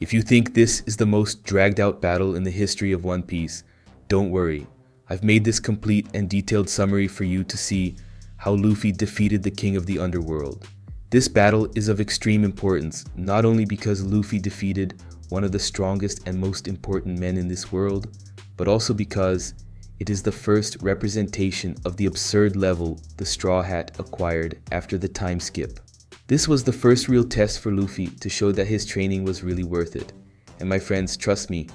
If you think this is the most dragged out battle in the history of One Piece, don't worry. I've made this complete and detailed summary for you to see how Luffy defeated the King of the Underworld. This battle is of extreme importance, not only because Luffy defeated one of the strongest and most important men in this world, but also because it is the first representation of the absurd level the Straw Hat acquired after the time skip. This was the first real test for Luffy to show that his training was really worth it. And my friends, trust me,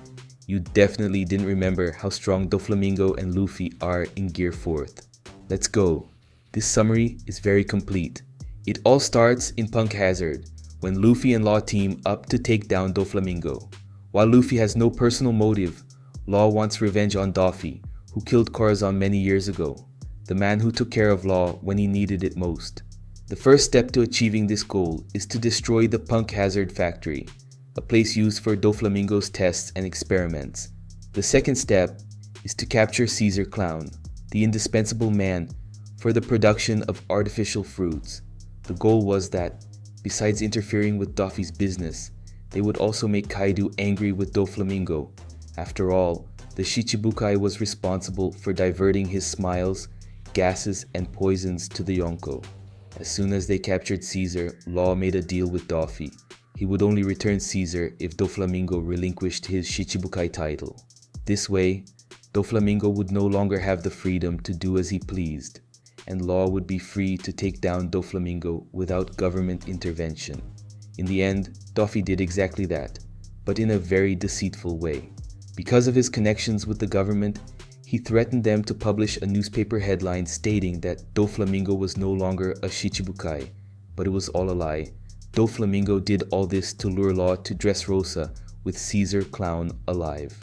you definitely didn't remember how strong Doflamingo and Luffy are in Gear 4th. Let's go. This summary is very complete. It all starts in Punk Hazard, when Luffy and Law team up to take down Doflamingo. While Luffy has no personal motive, Law wants revenge on Doffy, who killed Corazon many years ago, the man who took care of Law when he needed it most. The first step to achieving this goal is to destroy the Punk Hazard factory, a place used for Doflamingo's tests and experiments. The second step is to capture Caesar Clown, the indispensable man for the production of artificial fruits. The goal was that, besides interfering with Doffy's business, they would also make Kaido angry with Doflamingo. After all, the Shichibukai was responsible for diverting his smiles, gases, and poisons to the Yonko. As soon as they captured Caesar, Law made a deal with Doffy. He would only return Caesar if Doflamingo relinquished his Shichibukai title. This way, Doflamingo would no longer have the freedom to do as he pleased, and Law would be free to take down Doflamingo without government intervention. In the end, Doffy did exactly that, but in a very deceitful way. Because of his connections with the government, he threatened them to publish a newspaper headline stating that Doflamingo was no longer a Shichibukai, but it was all a lie. Doflamingo did all this to lure Law to Dressrosa with Caesar Clown alive,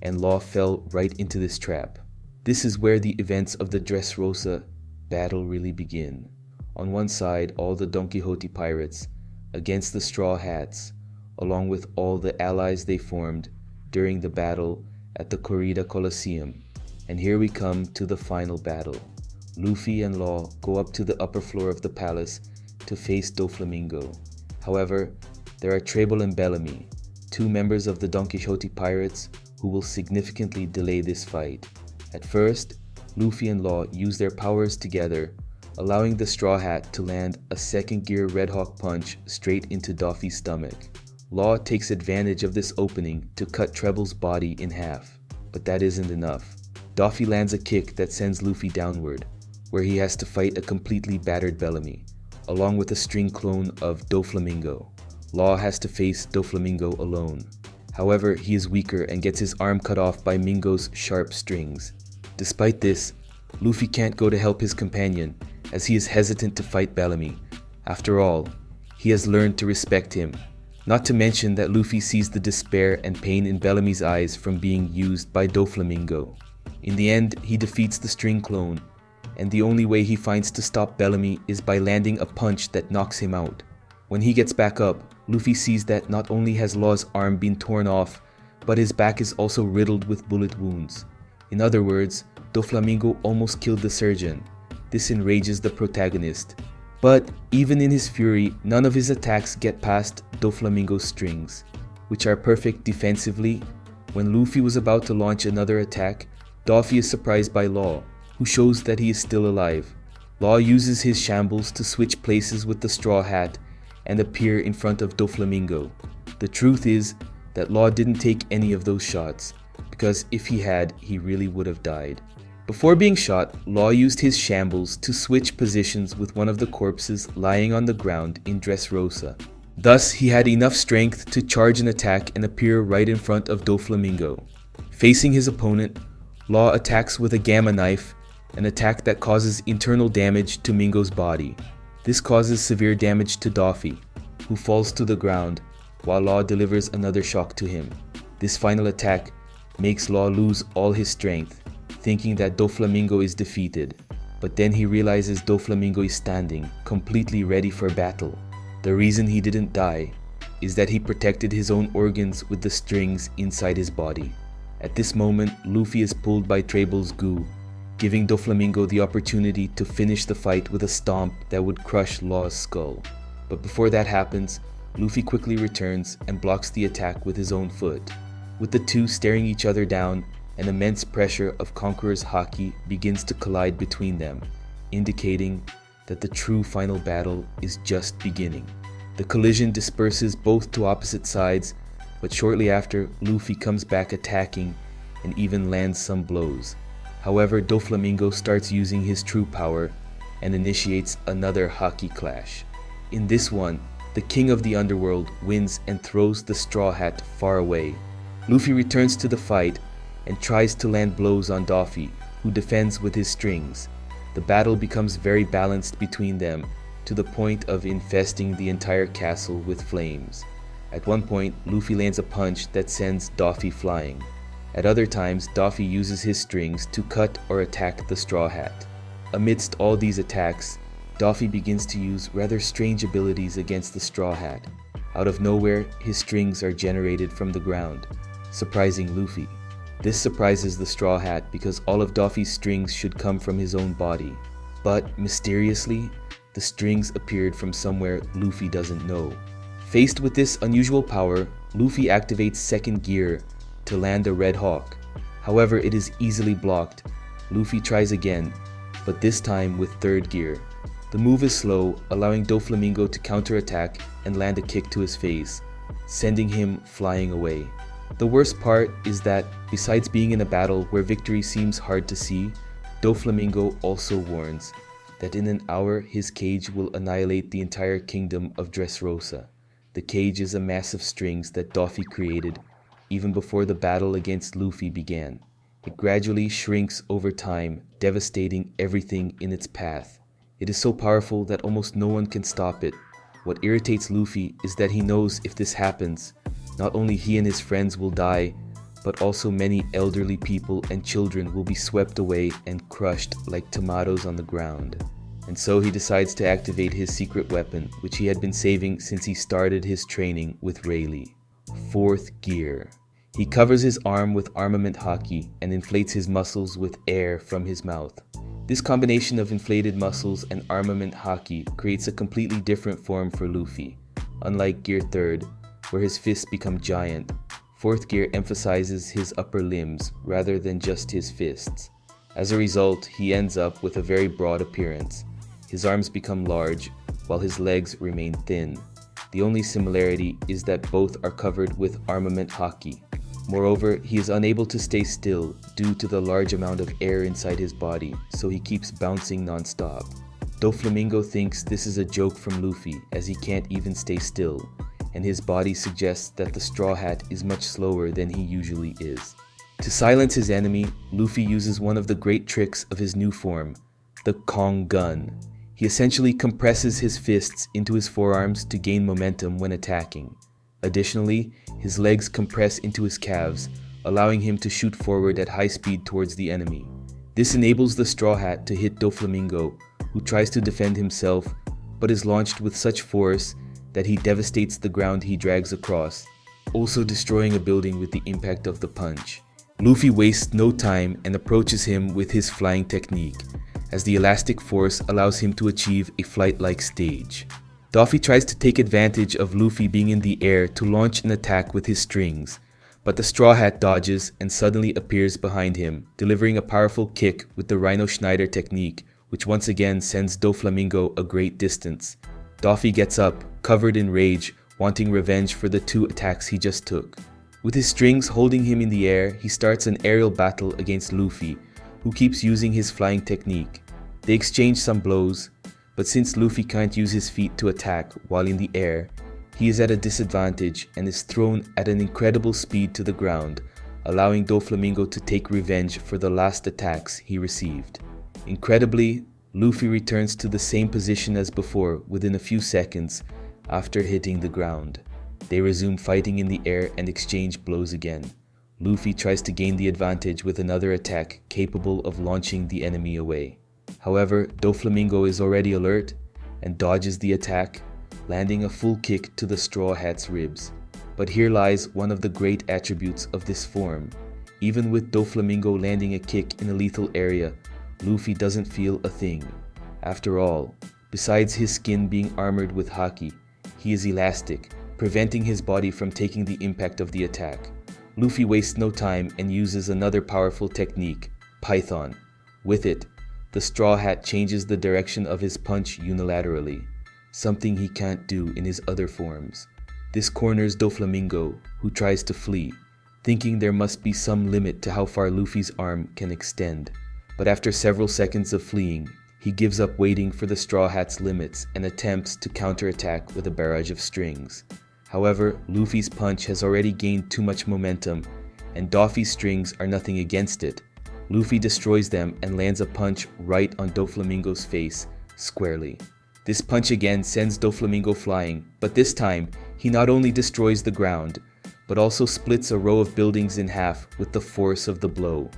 and Law fell right into this trap. This is where the events of the Dressrosa battle really begin. On one side, all the Don Quixote pirates against the Straw Hats, along with all the allies they formed during the battle at the Corrida Coliseum. And here we come to the final battle. Luffy and Law go up to the upper floor of the palace to face Doflamingo. However, there are Treble and Bellamy, two members of the Don Quixote pirates who will significantly delay this fight. At first, Luffy and Law use their powers together, allowing the Straw Hat to land a second gear Red Hawk punch straight into Doffy's stomach. Law takes advantage of this opening to cut Treble's body in half, but that isn't enough. Doffy lands a kick that sends Luffy downward, where he has to fight a completely battered Bellamy, along with a string clone of Doflamingo. Law has to face Doflamingo alone. However, he is weaker and gets his arm cut off by Mingo's sharp strings. Despite this, Luffy can't go to help his companion, as he is hesitant to fight Bellamy. After all, he has learned to respect him. Not to mention that Luffy sees the despair and pain in Bellamy's eyes from being used by Doflamingo. In the end, he defeats the string clone, and the only way he finds to stop Bellamy is by landing a punch that knocks him out. When he gets back up, Luffy sees that not only has Law's arm been torn off, but his back is also riddled with bullet wounds. In other words, Doflamingo almost killed the surgeon. This enrages the protagonist. But even in his fury, none of his attacks get past Doflamingo's strings, which are perfect defensively. When Luffy was about to launch another attack, Doffy is surprised by Law, who shows that he is still alive. Law uses his shambles to switch places with the Straw Hat and appear in front of Doflamingo. The truth is that Law didn't take any of those shots, because if he had, he really would have died. Before being shot, Law used his shambles to switch positions with one of the corpses lying on the ground in Dressrosa. Thus, he had enough strength to charge an attack and appear right in front of Doflamingo. Facing his opponent, Law attacks with a Gamma Knife, an attack that causes internal damage to Mingo's body. This causes severe damage to Doffy, who falls to the ground, while Law delivers another shock to him. This final attack makes Law lose all his strength, thinking that Doflamingo is defeated, but then he realizes Doflamingo is standing, completely ready for battle. The reason he didn't die is that he protected his own organs with the strings inside his body. At this moment, Luffy is pulled by Treble's goo, giving Doflamingo the opportunity to finish the fight with a stomp that would crush Law's skull. But before that happens, Luffy quickly returns and blocks the attack with his own foot. With the two staring each other down, an immense pressure of Conqueror's haki begins to collide between them, indicating that the true final battle is just beginning. The collision disperses both to opposite sides, but shortly after, Luffy comes back attacking and even lands some blows. However, Doflamingo starts using his true power and initiates another haki clash. In this one, the king of the underworld wins and throws the straw hat far away. Luffy returns to the fight and tries to land blows on Doffy, who defends with his strings. The battle becomes very balanced between them, to the point of infesting the entire castle with flames. At one point, Luffy lands a punch that sends Doffy flying. At other times, Doffy uses his strings to cut or attack the straw hat. Amidst all these attacks, Doffy begins to use rather strange abilities against the straw hat. Out of nowhere, his strings are generated from the ground, surprising Luffy. This surprises the straw hat because all of Doffy's strings should come from his own body. But mysteriously, the strings appeared from somewhere Luffy doesn't know. Faced with this unusual power, Luffy activates second gear to land a Red Hawk. However, it is easily blocked. Luffy tries again, but this time with third gear. The move is slow, allowing Doflamingo to counterattack and land a kick to his face, sending him flying away. The worst part is that, besides being in a battle where victory seems hard to see, Doflamingo also warns that in an hour his cage will annihilate the entire kingdom of Dressrosa. The cage is a mass of strings that Doffy created even before the battle against Luffy began. It gradually shrinks over time, devastating everything in its path. It is so powerful that almost no one can stop it. What irritates Luffy is that he knows if this happens, not only he and his friends will die, but also many elderly people and children will be swept away and crushed like tomatoes on the ground. And so he decides to activate his secret weapon, which he had been saving since he started his training with Rayleigh. Fourth gear. He covers his arm with armament haki and inflates his muscles with air from his mouth. This combination of inflated muscles and armament haki creates a completely different form for Luffy. Unlike Gear 3rd, where his fists become giant, 4th gear emphasizes his upper limbs rather than just his fists. As a result, he ends up with a very broad appearance. His arms become large, while his legs remain thin. The only similarity is that both are covered with armament haki. Moreover, he is unable to stay still due to the large amount of air inside his body, so he keeps bouncing non-stop. Doflamingo thinks this is a joke from Luffy, as he can't even stay still, and his body suggests that the Straw Hat is much slower than he usually is. To silence his enemy, Luffy uses one of the great tricks of his new form, the Kong Gun. He essentially compresses his fists into his forearms to gain momentum when attacking. Additionally, his legs compress into his calves, allowing him to shoot forward at high speed towards the enemy. This enables the Straw Hat to hit Doflamingo, who tries to defend himself, but is launched with such force that he devastates the ground he drags across, also destroying a building with the impact of the punch. Luffy wastes no time and approaches him with his flying technique, as the elastic force allows him to achieve a flight-like stage. Doffy tries to take advantage of Luffy being in the air to launch an attack with his strings, but the Straw Hat dodges and suddenly appears behind him, delivering a powerful kick with the Rhino Schneider technique, which once again sends Doflamingo a great distance. Doffy gets up, covered in rage, wanting revenge for the 2 attacks he just took. With his strings holding him in the air, he starts an aerial battle against Luffy, who keeps using his flying technique. They exchange some blows, but since Luffy can't use his feet to attack while in the air, he is at a disadvantage and is thrown at an incredible speed to the ground, allowing Doflamingo to take revenge for the last attacks he received. Incredibly, Luffy returns to the same position as before within a few seconds after hitting the ground. They resume fighting in the air and exchange blows again. Luffy tries to gain the advantage with another attack capable of launching the enemy away. However, Doflamingo is already alert and dodges the attack, landing a full kick to the Straw Hat's ribs. But here lies one of the great attributes of this form. Even with Doflamingo landing a kick in a lethal area, Luffy doesn't feel a thing. After all, besides his skin being armored with haki, he is elastic, preventing his body from taking the impact of the attack. Luffy wastes no time and uses another powerful technique, Python. With it, the Straw Hat changes the direction of his punch unilaterally, something he can't do in his other forms. This corners Doflamingo, who tries to flee, thinking there must be some limit to how far Luffy's arm can extend. But after several seconds of fleeing, he gives up waiting for the Straw Hat's limits and attempts to counterattack with a barrage of strings. However, Luffy's punch has already gained too much momentum, and Doffy's strings are nothing against it. Luffy destroys them and lands a punch right on Doflamingo's face, squarely. This punch again sends Doflamingo flying, but this time, he not only destroys the ground, but also splits a row of buildings in half with the force of the blow.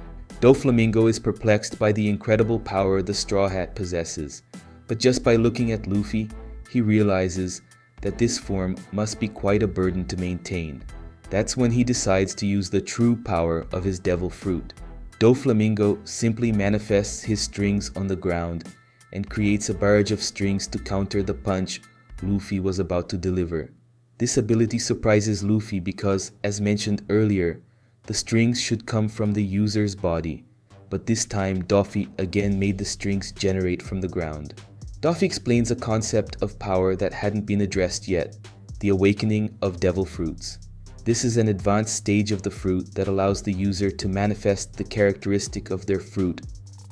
Doflamingo is perplexed by the incredible power the Straw Hat possesses, but just by looking at Luffy, he realizes that this form must be quite a burden to maintain. That's when he decides to use the true power of his devil fruit. Doflamingo simply manifests his strings on the ground and creates a barrage of strings to counter the punch Luffy was about to deliver. This ability surprises Luffy because, as mentioned earlier, the strings should come from the user's body, but this time Doffy again made the strings generate from the ground. Doffy explains a concept of power that hadn't been addressed yet, the awakening of devil fruits. This is an advanced stage of the fruit that allows the user to manifest the characteristic of their fruit,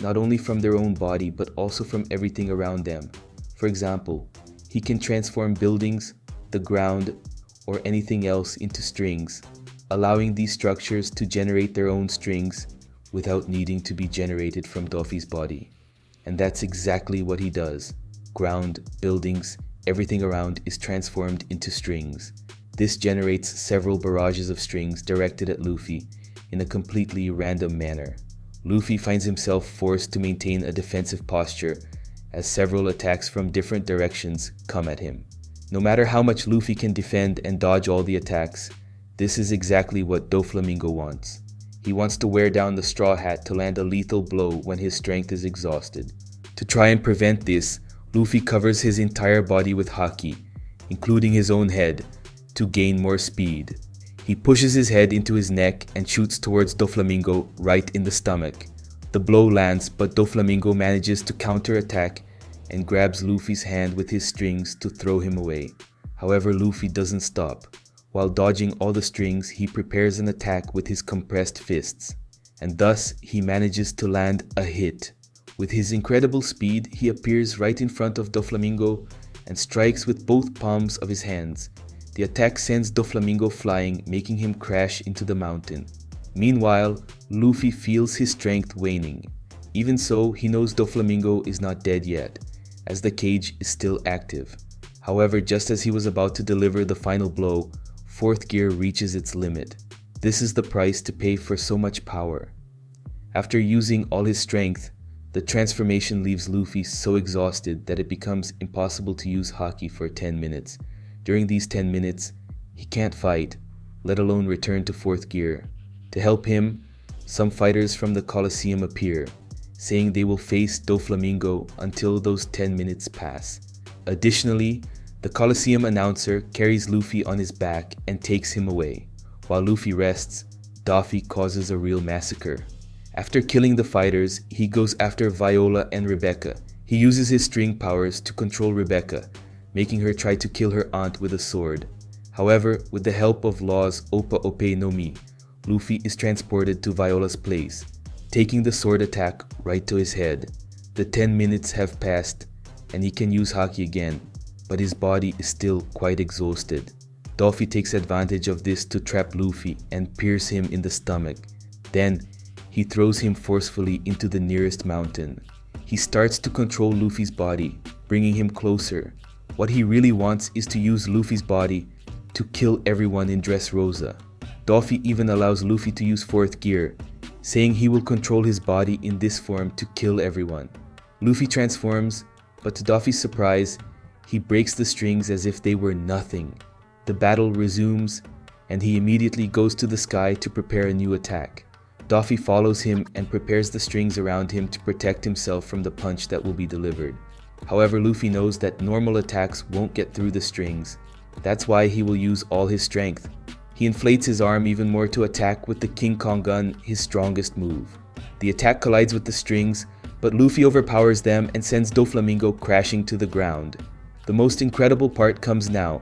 not only from their own body but also from everything around them. For example, he can transform buildings, the ground, or anything else into strings, allowing these structures to generate their own strings without needing to be generated from Doffy's body. And that's exactly what he does. Ground, buildings, everything around is transformed into strings. This generates several barrages of strings directed at Luffy in a completely random manner. Luffy finds himself forced to maintain a defensive posture as several attacks from different directions come at him. No matter how much Luffy can defend and dodge all the attacks, this is exactly what Doflamingo wants. He wants to wear down the Straw Hat to land a lethal blow when his strength is exhausted. To try and prevent this, Luffy covers his entire body with haki, including his own head, to gain more speed. He pushes his head into his neck and shoots towards Doflamingo right in the stomach. The blow lands, but Doflamingo manages to counterattack and grabs Luffy's hand with his strings to throw him away. However, Luffy doesn't stop. While dodging all the strings, he prepares an attack with his compressed fists, and thus he manages to land a hit. With his incredible speed, he appears right in front of Doflamingo and strikes with both palms of his hands. The attack sends Doflamingo flying, making him crash into the mountain. Meanwhile, Luffy feels his strength waning. Even so, he knows Doflamingo is not dead yet, as the cage is still active. However, just as he was about to deliver the final blow, fourth gear reaches its limit. This is the price to pay for so much power. After using all his strength, the transformation leaves Luffy so exhausted that it becomes impossible to use haki for 10 minutes. During these 10 minutes, he can't fight, let alone return to fourth gear. To help him, some fighters from the Colosseum appear, saying they will face Doflamingo until those 10 minutes pass. Additionally, the Colosseum announcer carries Luffy on his back and takes him away. While Luffy rests, Doffy causes a real massacre. After killing the fighters, he goes after Viola and Rebecca. He uses his string powers to control Rebecca, making her try to kill her aunt with a sword. However, with the help of Law's Oppa Ope no Mi, Luffy is transported to Viola's place, taking the sword attack right to his head. The 10 minutes have passed, and he can use haki again, but his body is still quite exhausted. Doffy takes advantage of this to trap Luffy and pierce him in the stomach. Then, he throws him forcefully into the nearest mountain. He starts to control Luffy's body, bringing him closer. What he really wants is to use Luffy's body to kill everyone in Dressrosa. Doffy even allows Luffy to use fourth gear, saying he will control his body in this form to kill everyone. Luffy transforms, but to Doffy's surprise, he breaks the strings as if they were nothing. The battle resumes, and he immediately goes to the sky to prepare a new attack. Doffy follows him and prepares the strings around him to protect himself from the punch that will be delivered. However, Luffy knows that normal attacks won't get through the strings, That's why he will use all his strength. He inflates his arm even more to attack with the King Kong gun, his strongest move. The attack collides with the strings, but Luffy overpowers them and sends Doflamingo crashing to the ground. The most incredible part comes now.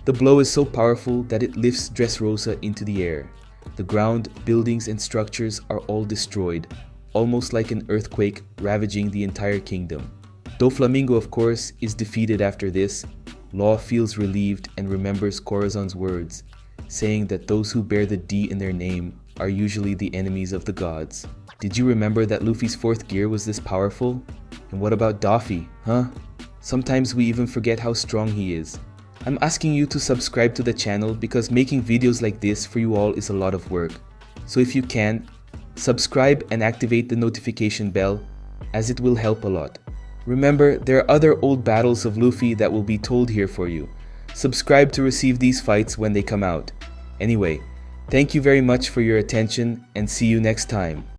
The blow is so powerful that it lifts Dressrosa into the air. The ground, buildings, and structures are all destroyed, almost like an earthquake ravaging the entire kingdom. Doflamingo, of course, is defeated after this. Law feels relieved and remembers Corazon's words, saying that those who bear the D in their name are usually the enemies of the gods. Did you remember that Luffy's fourth gear was this powerful? And what about Doffy, huh? Sometimes we even forget how strong he is. I'm asking you to subscribe to the channel because making videos like this for you all is a lot of work. So if you can, subscribe and activate the notification bell, as it will help a lot. Remember, there are other old battles of Luffy that will be told here for you. Subscribe to receive these fights when they come out. Anyway, thank you very much for your attention and see you next time.